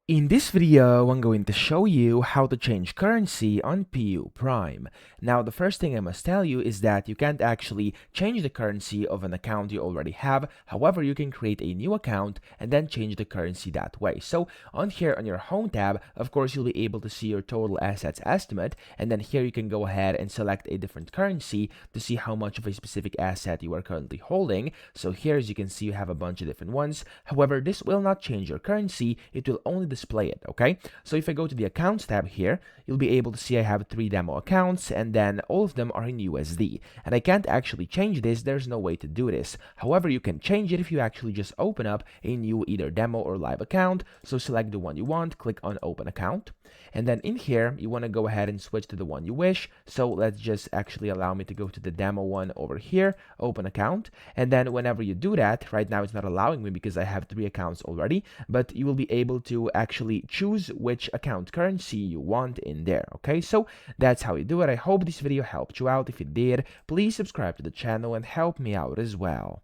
In this video, I'm going to show you how to change currency on PU Prime. Now, the first thing I must tell you is that you can't actually change the currency of an account you already have. However, you can create a new account and then change the currency that way. So on here on your home tab, of course, you'll be able to see your total assets estimate. And then here you can go ahead and select a different currency to see how much of a specific asset you are currently holding. So here, as you can see, you have a bunch of different ones. However, this will not change your currency. It will only display it, okay? So if I go to the accounts tab here, you'll be able to see I have 3 demo accounts, and then all of them are in USD. And I can't actually change this, there's no way to do this. However, you can change it if you actually just open up a new either demo or live account. So select the one you want, click on open account. And then in here, you want to go ahead and switch to the one you wish. So let's just actually allow me to go to the demo one over here, open account. And then whenever you do that, right now it's not allowing me because I have 3 accounts already, but you will be able to actually choose which account currency you want in there. Okay, so that's how you do it. I hope this video helped you out. If it did, please subscribe to the channel and help me out as well.